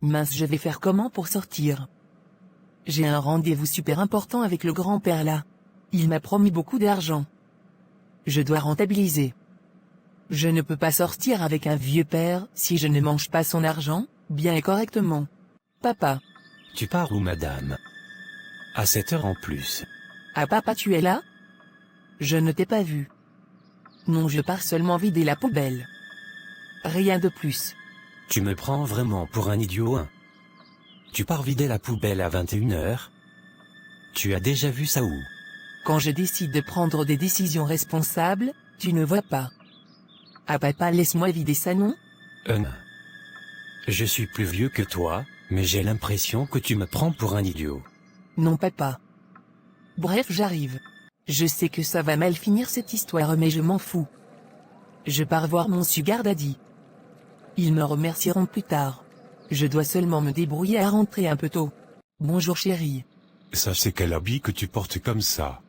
Mince, je vais faire comment pour sortir? J'ai un rendez-vous super important avec le grand-père là. Il m'a promis beaucoup d'argent. Je dois rentabiliser. Je ne peux pas sortir avec un vieux père si je ne mange pas son argent, bien et correctement. Papa. Tu pars où, madame? À 7 heures en plus. Ah papa, tu es là? Je ne t'ai pas vu. Non, je pars seulement vider la poubelle. Rien de plus. Tu me prends vraiment pour un idiot, hein? Tu pars vider la poubelle à 21 heures? Tu as déjà vu ça où? Quand je décide de prendre des décisions responsables, tu ne vois pas. Ah papa, laisse-moi vider ça, non? Je suis plus vieux que toi, mais j'ai l'impression que tu me prends pour un idiot. Non papa. Bref, j'arrive. Je sais que ça va mal finir cette histoire, mais je m'en fous. Je pars voir mon sugar daddy. Ils me remercieront plus tard. Je dois seulement me débrouiller à rentrer un peu tôt. Bonjour chérie. Ça, c'est quel habit que tu portes comme ça?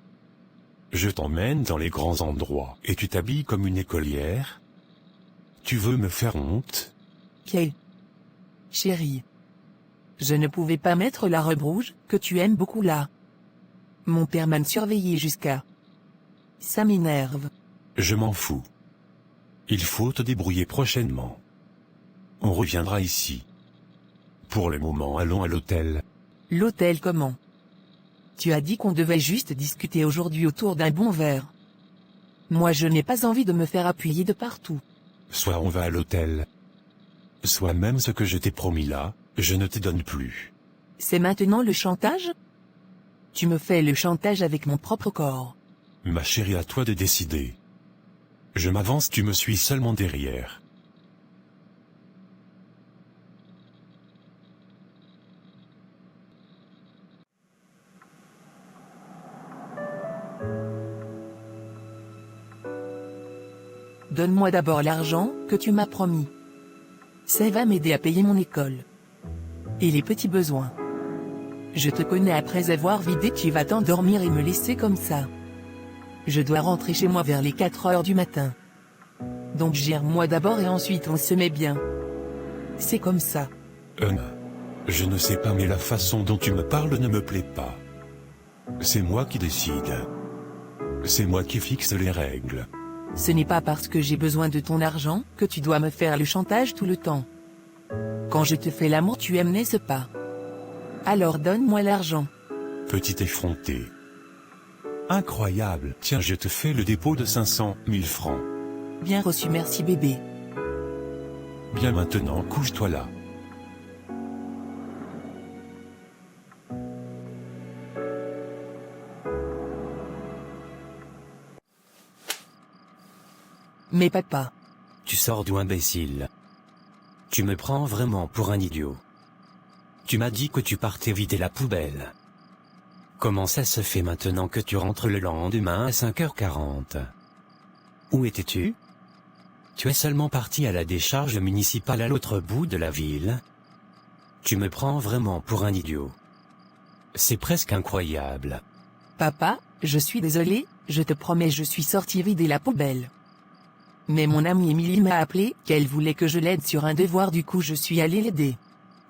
Je t'emmène dans les grands endroits et tu t'habilles comme une écolière? Tu veux me faire honte? Qu'est? Chérie. Je ne pouvais pas mettre la robe rouge, que tu aimes beaucoup là. Mon père m'a surveillé jusqu'à... Ça m'énerve. Je m'en fous. Il faut te débrouiller prochainement. On reviendra ici. Pour le moment, allons à l'hôtel. L'hôtel comment? Tu as dit qu'on devait juste discuter aujourd'hui autour d'un bon verre. Moi je n'ai pas envie de me faire appuyer de partout. Soit on va à l'hôtel. Soit même ce que je t'ai promis là, je ne te donne plus. C'est maintenant le chantage? Tu me fais le chantage avec mon propre corps. Ma chérie, à toi de décider. Je m'avance, tu me suis seulement derrière. Donne-moi d'abord l'argent que tu m'as promis. Ça va m'aider à payer mon école. Et les petits besoins. Je te connais, après avoir vidé tu vas t'endormir et me laisser comme ça. Je dois rentrer chez moi vers les 4 heures du matin. Donc gère-moi d'abord et ensuite on se met bien. C'est comme ça. Je ne sais pas, mais la façon dont tu me parles ne me plaît pas. C'est moi qui décide. C'est moi qui fixe les règles. Ce n'est pas parce que j'ai besoin de ton argent que tu dois me faire le chantage tout le temps. Quand je te fais l'amour, tu aimes, n'est-ce pas? Alors donne-moi l'argent. Petit effronté. Incroyable. Tiens, je te fais le dépôt de 500 000 francs. Bien reçu, merci bébé. Bien, maintenant, couche-toi là. Mais papa. Tu sors d'où, imbécile? Tu me prends vraiment pour un idiot. Tu m'as dit que tu partais vider la poubelle. Comment ça se fait maintenant que tu rentres le lendemain à 5h40? Où étais-tu? Tu es seulement parti à la décharge municipale à l'autre bout de la ville? Tu me prends vraiment pour un idiot. C'est presque incroyable. Papa, je suis désolé, je te promets, je suis sorti vider la poubelle. Mais mon amie Émilie m'a appelé, qu'elle voulait que je l'aide sur un devoir, du coup je suis allé l'aider.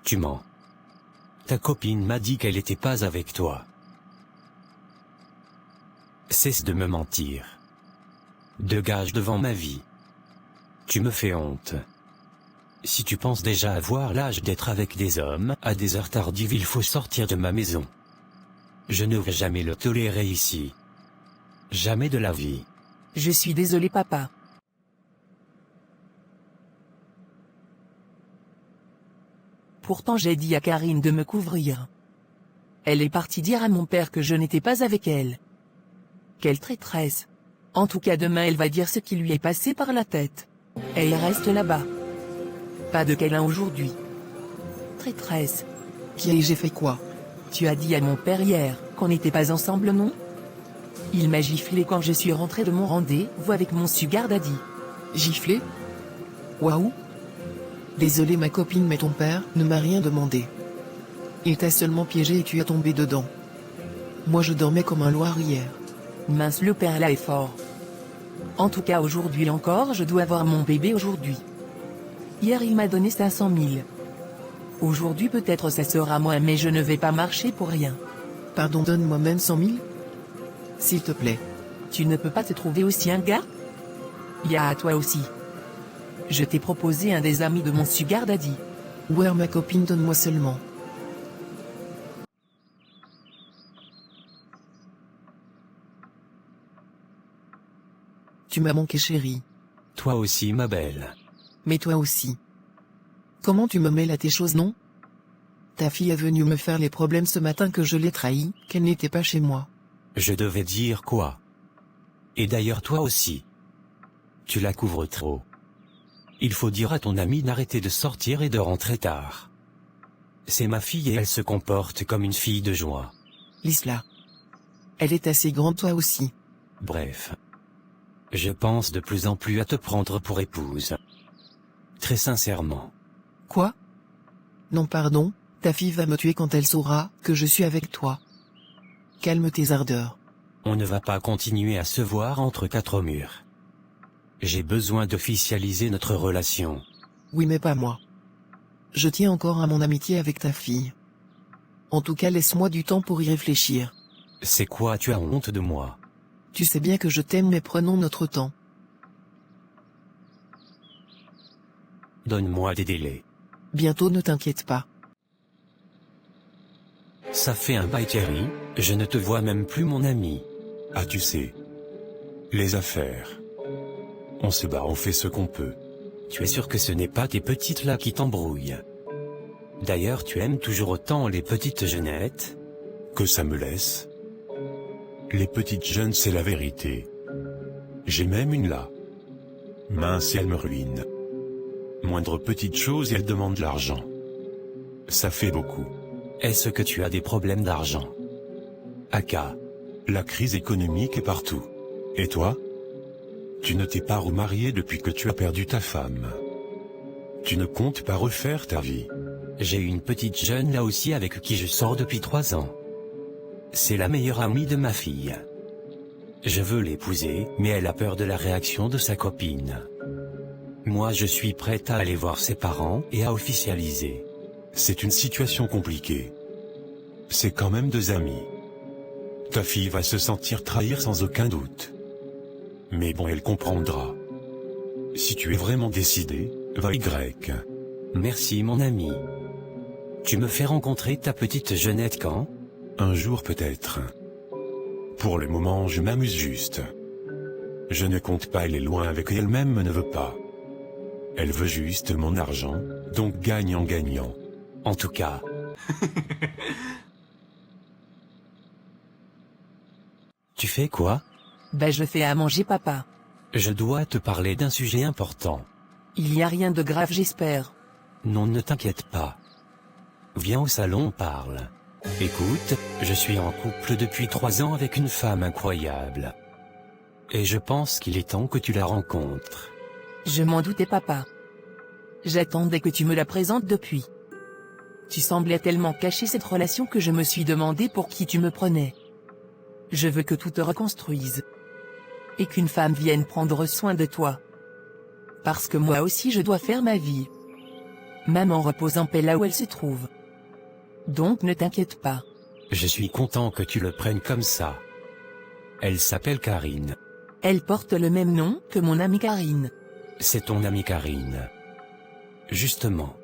Tu mens. Ta copine m'a dit qu'elle n'était pas avec toi. Cesse de me mentir. Dégage devant ma vie. Tu me fais honte. Si tu penses déjà avoir l'âge d'être avec des hommes, à des heures tardives, il faut sortir de ma maison. Je ne vais jamais le tolérer ici. Jamais de la vie. Je suis désolé papa. Pourtant j'ai dit à Karine de me couvrir. Elle est partie dire à mon père que je n'étais pas avec elle. Quelle traîtresse. En tout cas demain elle va dire ce qui lui est passé par la tête. Elle reste là-bas. Pas de câlin aujourd'hui. Traîtresse. J'ai fait quoi? Tu as dit à mon père hier qu'on n'était pas ensemble, non? Il m'a giflé quand je suis rentré de mon rendez-vous avec mon sugar daddy. Giflé? Waouh. Désolé ma copine, mais ton père ne m'a rien demandé. Il t'a seulement piégé et tu es tombé dedans. Moi je dormais comme un loir hier. Mince, le père là est fort. En tout cas aujourd'hui encore je dois avoir mon bébé aujourd'hui. Hier il m'a donné 500 000. Aujourd'hui peut-être ça sera moins mais je ne vais pas marcher pour rien. Pardon, donne-moi même 100 000. S'il te plaît. Tu ne peux pas te trouver aussi un gars? Y'a à toi aussi. Je t'ai proposé un des amis de mon sugar daddy. Ouais, ma copine, donne-moi seulement. Tu m'as manqué, chérie. Toi aussi, ma belle. Mais toi aussi. Comment tu me mêles à tes choses, non? Ta fille est venue me faire les problèmes ce matin que je l'ai trahie, qu'elle n'était pas chez moi. Je devais dire quoi? Et d'ailleurs toi aussi. Tu la couvres trop. Il faut dire à ton ami d'arrêter de sortir et de rentrer tard. C'est ma fille et elle se comporte comme une fille de joie. L'Isla. Elle est assez grande, toi aussi. Bref. Je pense de plus en plus à te prendre pour épouse. Très sincèrement. Quoi? Non, pardon, ta fille va me tuer quand elle saura que je suis avec toi. Calme tes ardeurs. On ne va pas continuer à se voir entre quatre murs. J'ai besoin d'officialiser notre relation. Oui, mais pas moi. Je tiens encore à mon amitié avec ta fille. En tout cas, laisse-moi du temps pour y réfléchir. C'est quoi, tu as honte de moi? Tu sais bien que je t'aime, mais prenons notre temps. Donne-moi des délais. Bientôt, ne t'inquiète pas. Ça fait un bail, Thierry, je ne te vois même plus, mon ami. Ah, tu sais. Les affaires. On se bat, on fait ce qu'on peut. Tu es sûr que ce n'est pas tes petites là qui t'embrouillent? D'ailleurs, tu aimes toujours autant les petites jeunettes? Que ça me laisse. Les petites jeunes, c'est la vérité. J'ai même une là. Mince, et elle me ruine. Moindre petite chose et elle demande de l'argent. Ça fait beaucoup. Est-ce que tu as des problèmes d'argent? Aka. La crise économique est partout. Et toi? Tu ne t'es pas remarié depuis que tu as perdu ta femme. Tu ne comptes pas refaire ta vie. J'ai une petite jeune là aussi avec qui je sors depuis 3 ans. C'est la meilleure amie de ma fille. Je veux l'épouser, mais elle a peur de la réaction de sa copine. Moi je suis prête à aller voir ses parents et à officialiser. C'est une situation compliquée. C'est quand même 2 amis. Ta fille va se sentir trahir sans aucun doute. Mais bon, elle comprendra. Si tu es vraiment décidé, va Y. Merci mon ami. Tu me fais rencontrer ta petite jeunette quand? Un jour peut-être. Pour le moment, je m'amuse juste. Je ne compte pas aller loin avec elle-même, ne veut pas. Elle veut juste mon argent, donc gagnant-gagnant. En tout cas. Tu fais quoi? Ben je fais à manger papa. Je dois te parler d'un sujet important. Il y a rien de grave j'espère. Non, ne t'inquiète pas. Viens au salon, on parle. Écoute, je suis en couple depuis 3 ans avec une femme incroyable. Et je pense qu'il est temps que tu la rencontres. Je m'en doutais papa. J'attendais que tu me la présentes depuis. Tu semblais tellement cacher cette relation que je me suis demandé pour qui tu me prenais. Je veux que tout te reconstruise. Et qu'une femme vienne prendre soin de toi. Parce que moi aussi je dois faire ma vie. Maman repose en paix là où elle se trouve. Donc ne t'inquiète pas. Je suis content que tu le prennes comme ça. Elle s'appelle Karine. Elle porte le même nom que mon amie Karine. C'est ton amie Karine. Justement.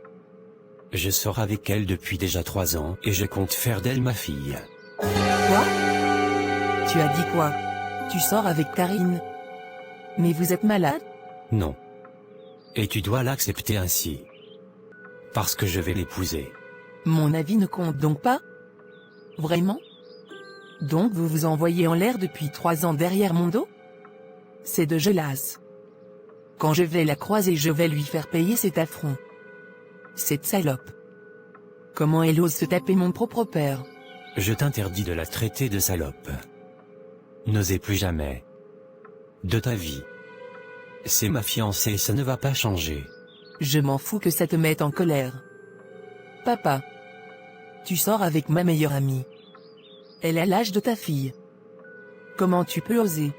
Je sors avec elle depuis déjà 3 ans et je compte faire d'elle ma fille. Quoi? Tu as dit quoi? Tu sors avec Karine? Mais vous êtes malade? Non. Et tu dois l'accepter ainsi. Parce que je vais l'épouser. Mon avis ne compte donc pas? Vraiment? Donc vous vous envoyez en l'air depuis 3 ans derrière mon dos? C'est de gelasse. Quand je vais la croiser, je vais lui faire payer cet affront. Cette salope. Comment elle ose se taper mon propre père? Je t'interdis de la traiter de salope. N'osez plus jamais. De ta vie. C'est ma fiancée et ça ne va pas changer. Je m'en fous que ça te mette en colère. Papa. Tu sors avec ma meilleure amie. Elle a l'âge de ta fille. Comment tu peux oser?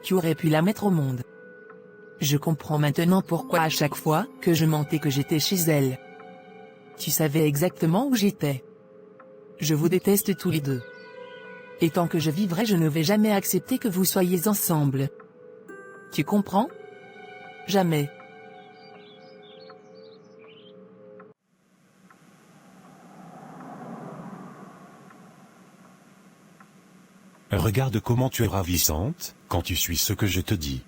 Tu aurais pu la mettre au monde. Je comprends maintenant pourquoi à chaque fois que je mentais que j'étais chez elle. Tu savais exactement où j'étais. Je vous déteste tous les deux. Et tant que je vivrai, je ne vais jamais accepter que vous soyez ensemble. Tu comprends? Jamais. Regarde comment tu es ravissante, quand tu suis ce que je te dis.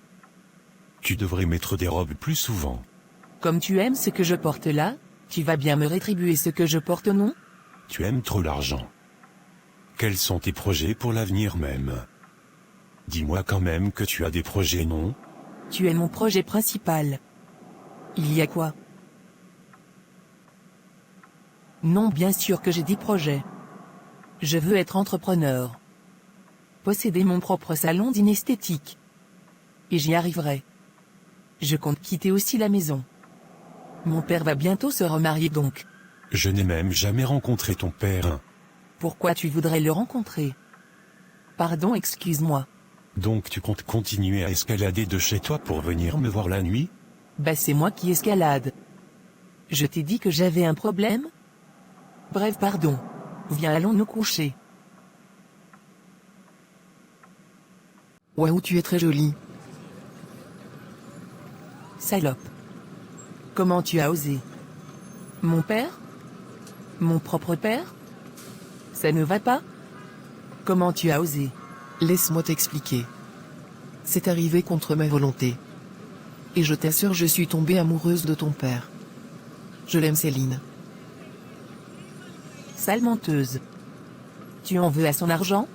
Tu devrais mettre des robes plus souvent. Comme tu aimes ce que je porte là, tu vas bien me rétribuer ce que je porte, non? Tu aimes trop l'argent. Quels sont tes projets pour l'avenir même? Dis-moi quand même que tu as des projets, non? Tu es mon projet principal. Il y a quoi? Non, bien sûr que j'ai des projets. Je veux être entrepreneur. Posséder mon propre salon d'inesthétique. Et j'y arriverai. Je compte quitter aussi la maison. Mon père va bientôt se remarier donc. Je n'ai même jamais rencontré ton père. Pourquoi tu voudrais le rencontrer? Pardon, excuse-moi. Donc tu comptes continuer à escalader de chez toi pour venir me voir la nuit? Bah c'est moi qui escalade. Je t'ai dit que j'avais un problème? Bref, pardon. Viens, allons nous coucher. Waouh, tu es très jolie. Salope. Comment tu as osé? Mon père? Mon propre père? Ça ne va pas? Comment tu as osé? Laisse-moi t'expliquer. C'est arrivé contre ma volonté. Et je t'assure, je suis tombée amoureuse de ton père. Je l'aime, Céline. Sale menteuse. Tu en veux à son argent?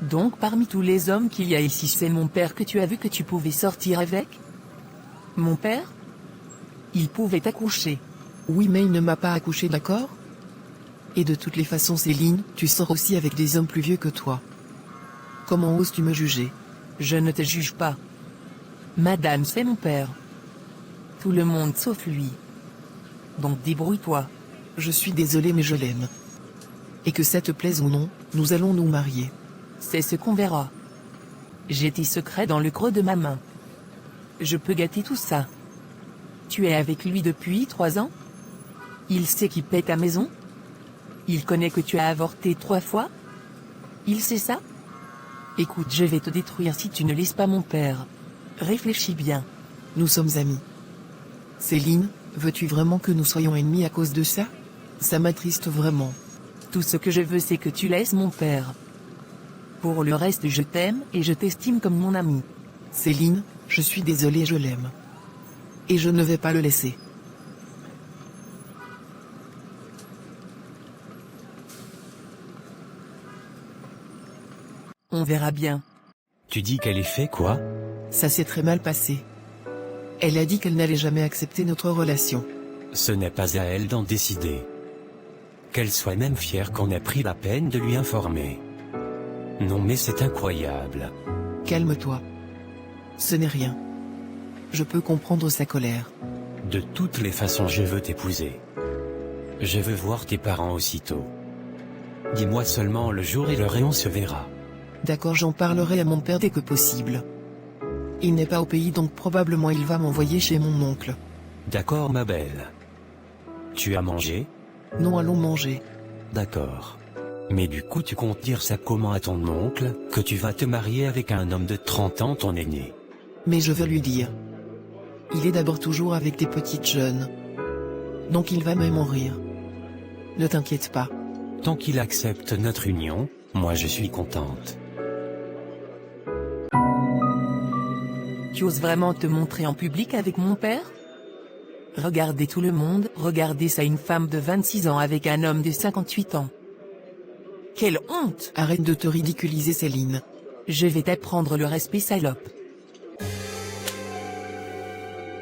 Donc parmi tous les hommes qu'il y a ici, c'est mon père que tu as vu que tu pouvais sortir avec? Mon père? Il pouvait accoucher. Oui, mais il ne m'a pas accouché, d'accord? Et de toutes les façons, Céline, tu sors aussi avec des hommes plus vieux que toi. Comment oses-tu me juger? Je ne te juge pas. Madame, c'est mon père. Tout le monde sauf lui. Donc débrouille-toi. Je suis désolée, mais je l'aime. Et que ça te plaise ou non, nous allons nous marier. C'est ce qu'on verra. J'ai tes secrets dans le creux de ma main. Je peux gâter tout ça. Tu es avec lui depuis 3 ans? Il sait qui paie ta maison? Il connaît que tu as avorté 3 fois? Il sait ça? Écoute, je vais te détruire si tu ne laisses pas mon père. Réfléchis bien. Nous sommes amis. Céline, veux-tu vraiment que nous soyons ennemis à cause de ça? Ça m'attriste vraiment. Tout ce que je veux, c'est que tu laisses mon père. Pour le reste, je t'aime et je t'estime comme mon ami. Céline, je suis désolée, je l'aime. Et je ne vais pas le laisser. On verra bien. Tu dis qu'elle ait fait quoi? Ça s'est très mal passé. Elle a dit qu'elle n'allait jamais accepter notre relation. Ce n'est pas à elle d'en décider. Qu'elle soit même fière qu'on ait pris la peine de lui informer. Non mais c'est incroyable. Calme-toi. Ce n'est rien. Je peux comprendre sa colère. De toutes les façons, je veux t'épouser. Je veux voir tes parents aussitôt. Dis-moi seulement le jour et l'heure et on se verra. D'accord, j'en parlerai à mon père dès que possible. Il n'est pas au pays, donc probablement il va m'envoyer chez mon oncle. D'accord ma belle. Tu as mangé? Non, allons manger. D'accord. Mais du coup tu comptes dire ça comment à ton oncle, que tu vas te marier avec un homme de 30 ans, ton aîné? Mais je veux lui dire. Il est d'abord toujours avec des petites jeunes. Donc il va même en rire. Ne t'inquiète pas. Tant qu'il accepte notre union, moi je suis contente. Tu oses vraiment te montrer en public avec mon père? Regardez tout le monde, regardez ça, une femme de 26 ans avec un homme de 58 ans. Quelle honte! Arrête de te ridiculiser, Céline. Je vais t'apprendre le respect, salope.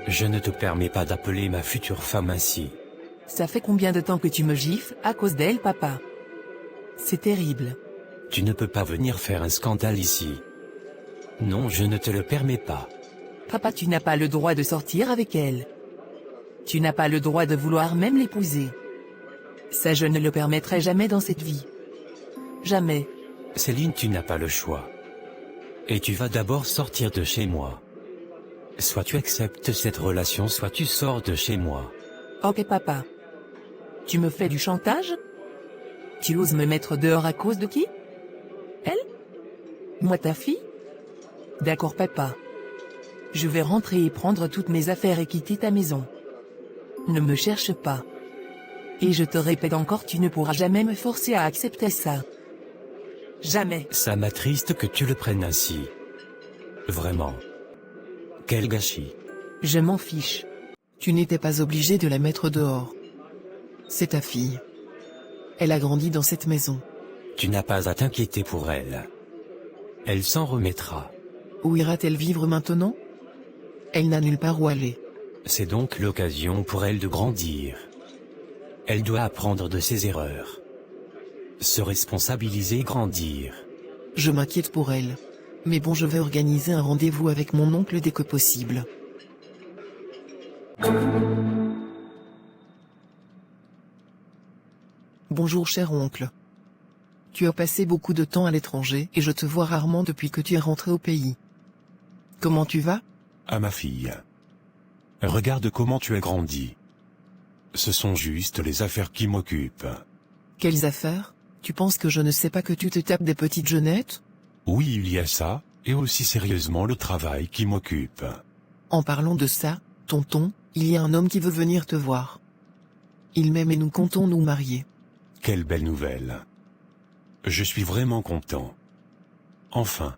Je ne te permets pas d'appeler ma future femme ainsi. Ça fait combien de temps que tu me gifles à cause d'elle, papa? C'est terrible. Tu ne peux pas venir faire un scandale ici. Non, je ne te le permets pas. Papa, tu n'as pas le droit de sortir avec elle. Tu n'as pas le droit de vouloir même l'épouser. Ça, je ne le permettrai jamais dans cette vie. Jamais. Céline, tu n'as pas le choix. Et tu vas d'abord sortir de chez moi. Soit tu acceptes cette relation, soit tu sors de chez moi. Ok, papa. Tu me fais du chantage? Tu oses me mettre dehors à cause de qui? Elle? Moi ta fille? D'accord papa. Je vais rentrer et prendre toutes mes affaires et quitter ta maison. Ne me cherche pas. Et je te répète encore, tu ne pourras jamais me forcer à accepter ça. Jamais. Ça m'attriste que tu le prennes ainsi. Vraiment. Quel gâchis. Je m'en fiche. Tu n'étais pas obligé de la mettre dehors. C'est ta fille. Elle a grandi dans cette maison. Tu n'as pas à t'inquiéter pour elle. Elle s'en remettra. Où ira-t-elle vivre maintenant? Elle n'a nulle part où aller. C'est donc l'occasion pour elle de grandir. Elle doit apprendre de ses erreurs. Se responsabiliser et grandir. Je m'inquiète pour elle. Mais bon, je vais organiser un rendez-vous avec mon oncle dès que possible. Bonjour cher oncle. Tu as passé beaucoup de temps à l'étranger et je te vois rarement depuis que tu es rentré au pays. Comment tu vas? À ma fille. Regarde comment tu as grandi. Ce sont juste les affaires qui m'occupent. Quelles affaires? Tu penses que je ne sais pas que tu te tapes des petites jeunettes? Oui, il y a ça, et aussi sérieusement le travail qui m'occupe. En parlant de ça, tonton, il y a un homme qui veut venir te voir. Il m'aime et nous comptons nous marier. Quelle belle nouvelle. Je suis vraiment content. Enfin.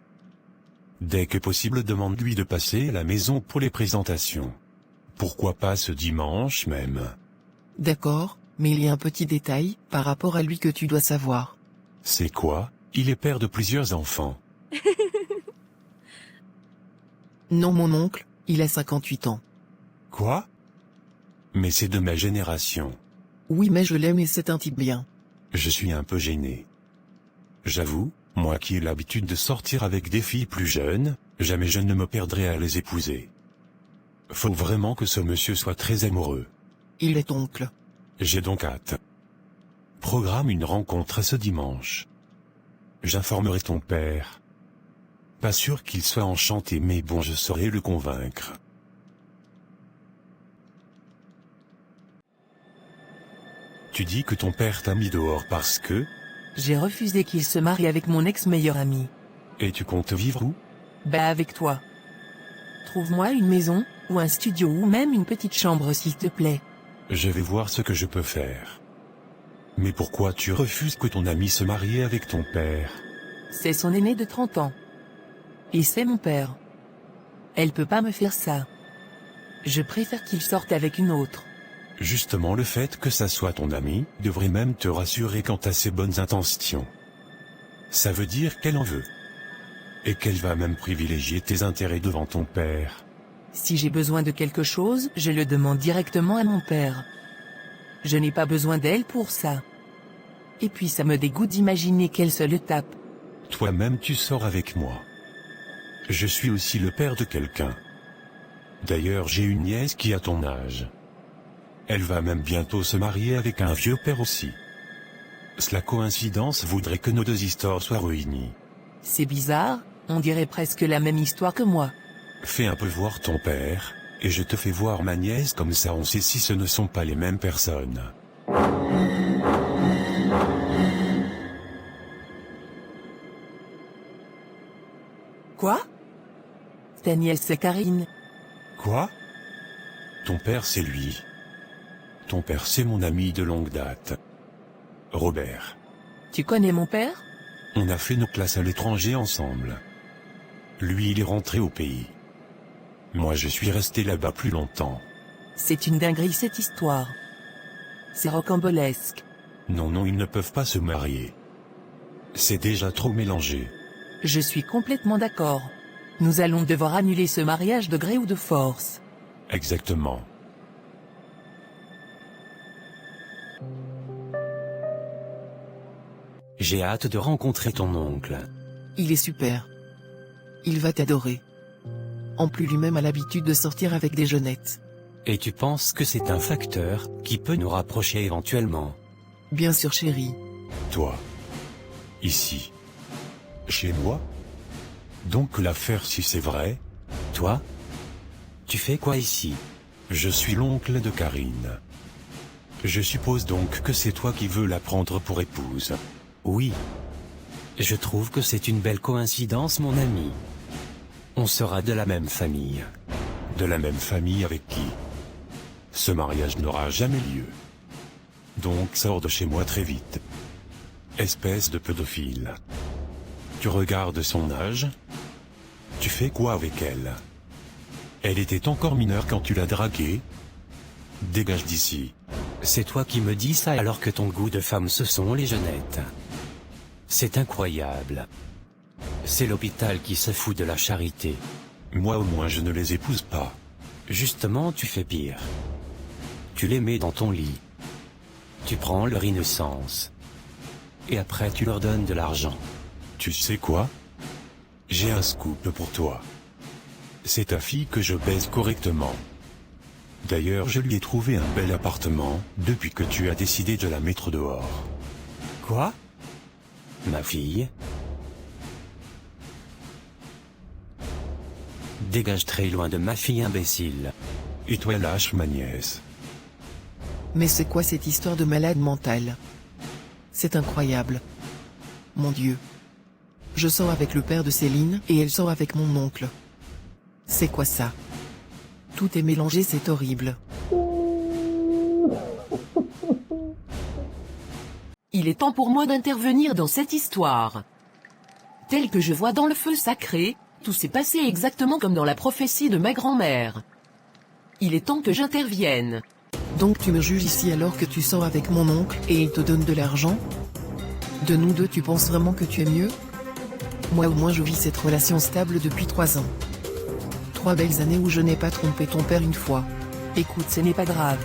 Dès que possible, demande-lui de passer à la maison pour les présentations. Pourquoi pas ce dimanche même? D'accord, mais il y a un petit détail par rapport à lui que tu dois savoir. C'est quoi? Il est père de plusieurs enfants. Non mon oncle, il a 58 ans. Quoi? Mais c'est de ma génération. Oui mais je l'aime et c'est un type bien. Je suis un peu gêné. J'avoue, moi qui ai l'habitude de sortir avec des filles plus jeunes, jamais je ne me perdrai à les épouser. Faut vraiment que ce monsieur soit très amoureux. Il est oncle. J'ai donc hâte. Programme une rencontre ce dimanche. J'informerai ton père. Pas sûr qu'il soit enchanté, mais bon, je saurai le convaincre. Tu dis que ton père t'a mis dehors parce que... J'ai refusé qu'il se marie avec mon ex-meilleur ami. Et tu comptes vivre où? Bah avec toi. Trouve-moi une maison, ou un studio ou même une petite chambre s'il te plaît. Je vais voir ce que je peux faire. Mais pourquoi tu refuses que ton ami se marie avec ton père? C'est son aîné de 30 ans. Et c'est mon père. Elle peut pas me faire ça. Je préfère qu'il sorte avec une autre. Justement, le fait que ça soit ton ami devrait même te rassurer quant à ses bonnes intentions. Ça veut dire qu'elle en veut. Et qu'elle va même privilégier tes intérêts devant ton père. Si j'ai besoin de quelque chose, je le demande directement à mon père. Je n'ai pas besoin d'elle pour ça. Et puis ça me dégoûte d'imaginer qu'elle se le tape. Toi-même tu sors avec moi. Je suis aussi le père de quelqu'un. D'ailleurs, j'ai une nièce qui a ton âge. Elle va même bientôt se marier avec un vieux père aussi. La coïncidence voudrait que nos deux histoires soient réunies. C'est bizarre, on dirait presque la même histoire que moi. Fais un peu voir ton père, et je te fais voir ma nièce, comme ça on sait si ce ne sont pas les mêmes personnes. Quoi? Ta nièce c'est Karine. Quoi? Ton père c'est lui. Ton père c'est mon ami de longue date. Robert. Tu connais mon père? On a fait nos classes à l'étranger ensemble. Lui il est rentré au pays. Moi je suis resté là-bas plus longtemps. C'est une dinguerie cette histoire. C'est rocambolesque. Non, ils ne peuvent pas se marier. C'est déjà trop mélangé. Je suis complètement d'accord. Nous allons devoir annuler ce mariage de gré ou de force. Exactement. J'ai hâte de rencontrer ton oncle. Il est super. Il va t'adorer. En plus lui-même a l'habitude de sortir avec des jeunettes. Et tu penses que c'est un facteur qui peut nous rapprocher éventuellement? Bien sûr chérie. Toi. Ici. Chez moi? Donc l'affaire si c'est vrai? Toi? Tu fais quoi ici? Je suis l'oncle de Karine. Je suppose donc que c'est toi qui veux la prendre pour épouse. Oui. Je trouve que c'est une belle coïncidence, mon ami. On sera de la même famille. De la même famille avec qui? Ce mariage n'aura jamais lieu. Donc sors de chez moi très vite. Espèce de pédophile. Tu regardes son âge? Tu fais quoi avec elle? Elle était encore mineure quand tu l'as draguée? Dégage d'ici. C'est toi qui me dis ça alors que ton goût de femme ce sont les jeunettes. C'est incroyable. C'est l'hôpital qui se fout de la charité. Moi au moins je ne les épouse pas. Justement, tu fais pire. Tu les mets dans ton lit. Tu prends leur innocence. Et après tu leur donnes de l'argent. Tu sais quoi? J'ai un scoop pour toi. C'est ta fille que je baise correctement. D'ailleurs, je lui ai trouvé un bel appartement, depuis que tu as décidé de la mettre dehors. Quoi? Ma fille? Dégage très loin de ma fille, imbécile. Et toi lâche ma nièce. Mais c'est quoi cette histoire de malade mental? C'est incroyable. Mon Dieu. Je sors avec le père de Céline et elle sort avec mon oncle. C'est quoi ça? Tout est mélangé, c'est horrible. Il est temps pour moi d'intervenir dans cette histoire. Tel que je vois dans le feu sacré, tout s'est passé exactement comme dans la prophétie de ma grand-mère. Il est temps que j'intervienne. Donc tu me juges ici alors que tu sors avec mon oncle et il te donne de l'argent? De nous deux, tu penses vraiment que tu es mieux? Moi au moins je vis cette relation stable depuis 3 ans. 3 belles années où je n'ai pas trompé ton père une fois. Écoute, ce n'est pas grave.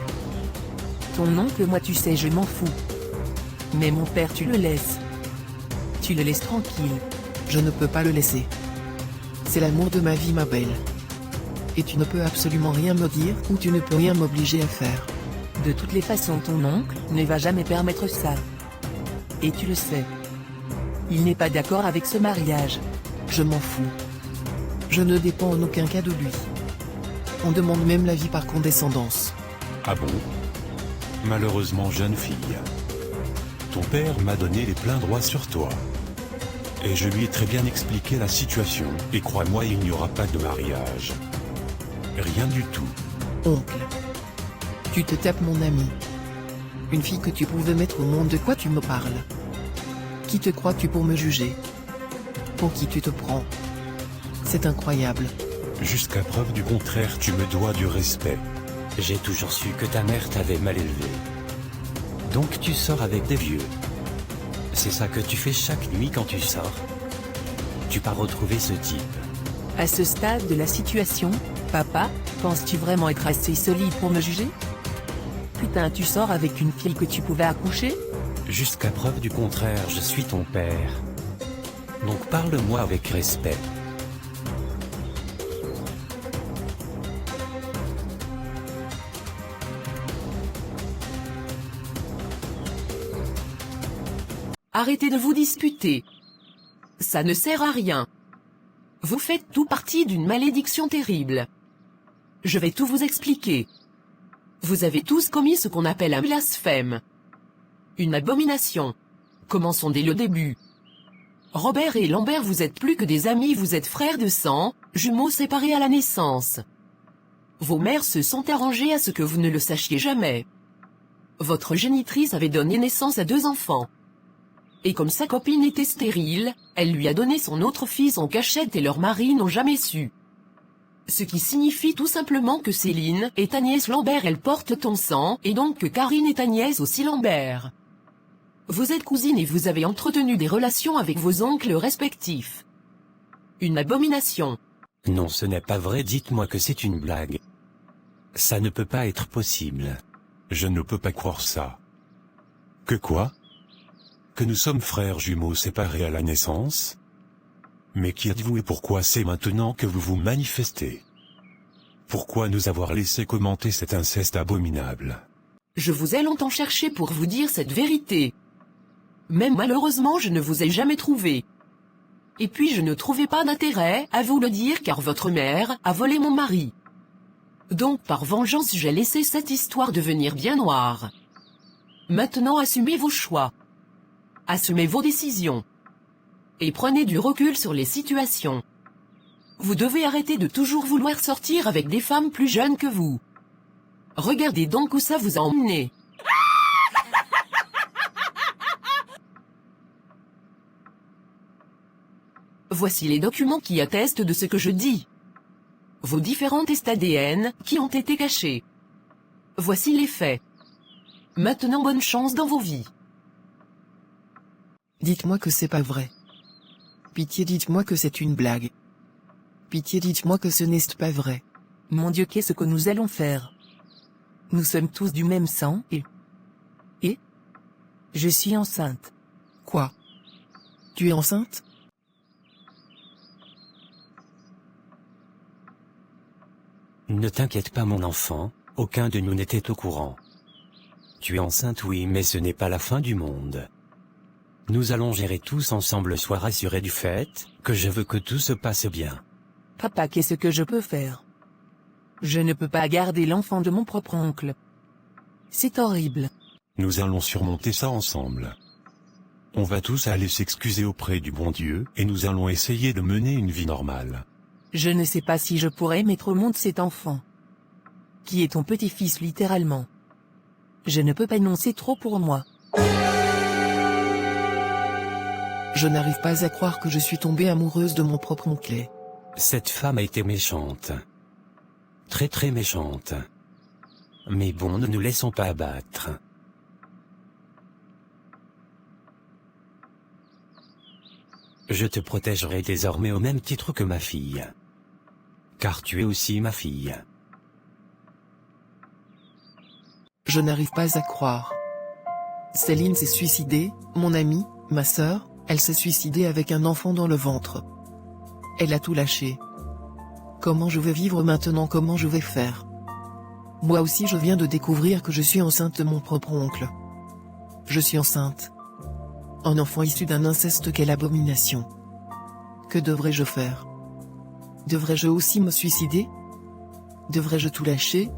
Ton oncle, moi tu sais, je m'en fous. Mais mon père, tu le laisses. Tu le laisses tranquille. Je ne peux pas le laisser. C'est l'amour de ma vie, ma belle. Et tu ne peux absolument rien me dire ou tu ne peux rien m'obliger à faire. De toutes les façons, ton oncle ne va jamais permettre ça. Et tu le sais. Il n'est pas d'accord avec ce mariage. Je m'en fous. Je ne dépends en aucun cas de lui. On demande même l'avis par condescendance. Ah bon? Malheureusement, jeune fille. Ton père m'a donné les pleins droits sur toi. Et je lui ai très bien expliqué la situation, et crois-moi, il n'y aura pas de mariage. Rien du tout. Oncle. Tu te tapes mon ami. Une fille que tu pouvais mettre au monde, de quoi tu me parles? Qui te crois-tu pour me juger? Pour qui tu te prends? C'est incroyable. Jusqu'à preuve du contraire, tu me dois du respect. J'ai toujours su que ta mère t'avait mal élevé. Donc tu sors avec des vieux. C'est ça que tu fais chaque nuit quand tu sors? Tu pars retrouver ce type. À ce stade de la situation, papa, penses-tu vraiment être assez solide pour me juger? Putain, tu sors avec une fille que tu pouvais accoucher? Jusqu'à preuve du contraire, je suis ton père. Donc parle-moi avec respect. Arrêtez de vous disputer. Ça ne sert à rien. Vous faites tout partie d'une malédiction terrible. Je vais tout vous expliquer. Vous avez tous commis ce qu'on appelle un blasphème. Une abomination. Commençons dès le début. Robert et Lambert, vous êtes plus que des amis, vous êtes frères de sang, jumeaux séparés à la naissance. Vos mères se sont arrangées à ce que vous ne le sachiez jamais. Votre génitrice avait donné naissance à 2 enfants. Et comme sa copine était stérile, elle lui a donné son autre fils en cachette et leurs maris n'ont jamais su. Ce qui signifie tout simplement que Céline est Agnès Lambert, elle porte ton sang, et donc que Karine est Agnès aussi Lambert. Vous êtes cousines et vous avez entretenu des relations avec vos oncles respectifs. Une abomination. Non, ce n'est pas vrai, dites-moi que c'est une blague. Ça ne peut pas être possible. Je ne peux pas croire ça. Que quoi? Que nous sommes frères jumeaux séparés à la naissance? Mais qui êtes-vous et pourquoi c'est maintenant que vous vous manifestez? Pourquoi nous avoir laissé commenter cet inceste abominable? Je vous ai longtemps cherché pour vous dire cette vérité. Même malheureusement, je ne vous ai jamais trouvé. Et puis je ne trouvais pas d'intérêt à vous le dire car votre mère a volé mon mari. Donc par vengeance, j'ai laissé cette histoire devenir bien noire. Maintenant assumez vos choix. Assumez vos décisions. Et prenez du recul sur les situations. Vous devez arrêter de toujours vouloir sortir avec des femmes plus jeunes que vous. Regardez donc où ça vous a emmené. Voici les documents qui attestent de ce que je dis. Vos différents tests ADN qui ont été cachés. Voici les faits. Maintenant bonne chance dans vos vies. Dites-moi que c'est pas vrai. Pitié, dites-moi que c'est une blague. Pitié, dites-moi que ce n'est pas vrai. Mon Dieu, qu'est-ce que nous allons faire? Nous sommes tous du même sang et... Je suis enceinte. Quoi? Tu es enceinte? Ne t'inquiète pas mon enfant, aucun de nous n'était au courant. Tu es enceinte oui, mais ce n'est pas la fin du monde. Nous allons gérer tous ensemble, sois rassuré du fait que je veux que tout se passe bien. Papa, qu'est-ce que je peux faire? Je ne peux pas garder l'enfant de mon propre oncle. C'est horrible. Nous allons surmonter ça ensemble. On va tous aller s'excuser auprès du bon Dieu et nous allons essayer de mener une vie normale. Je ne sais pas si je pourrais mettre au monde cet enfant. Qui est ton petit-fils littéralement. Je ne peux pas énoncer trop pour moi. Je n'arrive pas à croire que je suis tombée amoureuse de mon propre oncle. Cette femme a été méchante. Très très méchante. Mais bon, ne nous laissons pas abattre. Je te protégerai désormais au même titre que ma fille. Car tu es aussi ma fille. Je n'arrive pas à croire. Céline s'est suicidée, mon amie, ma sœur, elle s'est suicidée avec un enfant dans le ventre. Elle a tout lâché. Comment je vais vivre maintenant? Comment je vais faire? Moi aussi je viens de découvrir que je suis enceinte de mon propre oncle. Je suis enceinte. Un enfant issu d'un inceste, quelle abomination. Que devrais-je faire? Devrais-je aussi me suicider? Devrais-je tout lâcher?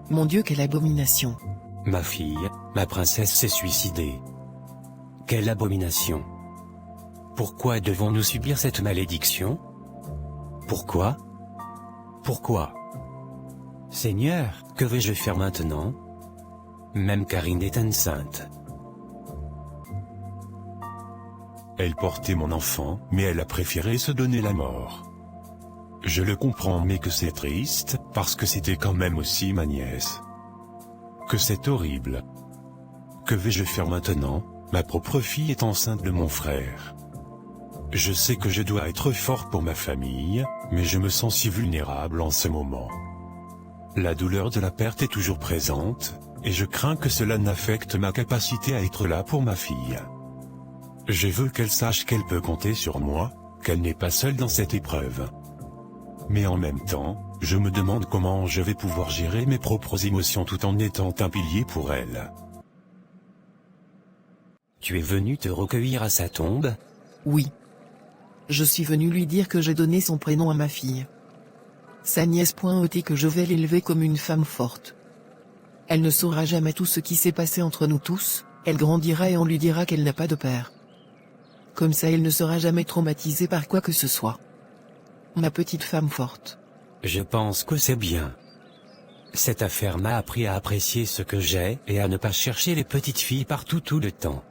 Mon Dieu, quelle abomination. Ma fille, ma princesse s'est suicidée. Quelle abomination. Pourquoi devons-nous subir cette malédiction? Pourquoi? Pourquoi? Seigneur, que vais-je faire maintenant? Même Karine est enceinte. Elle portait mon enfant, mais elle a préféré se donner la mort. Je le comprends, mais que c'est triste, parce que c'était quand même aussi ma nièce. Que c'est horrible. Que vais-je faire maintenant? Ma propre fille est enceinte de mon frère. Je sais que je dois être fort pour ma famille, mais je me sens si vulnérable en ce moment. La douleur de la perte est toujours présente, et je crains que cela n'affecte ma capacité à être là pour ma fille. Je veux qu'elle sache qu'elle peut compter sur moi, qu'elle n'est pas seule dans cette épreuve. Mais en même temps, je me demande comment je vais pouvoir gérer mes propres émotions tout en étant un pilier pour elle. Tu es venu te recueillir à sa tombe? Oui. Je suis venu lui dire que j'ai donné son prénom à ma fille. Sa nièce et que je vais l'élever comme une femme forte. Elle ne saura jamais tout ce qui s'est passé entre nous tous, elle grandira et on lui dira qu'elle n'a pas de père. Comme ça elle ne sera jamais traumatisée par quoi que ce soit. Ma petite femme forte. Je pense que c'est bien. Cette affaire m'a appris à apprécier ce que j'ai et à ne pas chercher les petites filles partout tout le temps.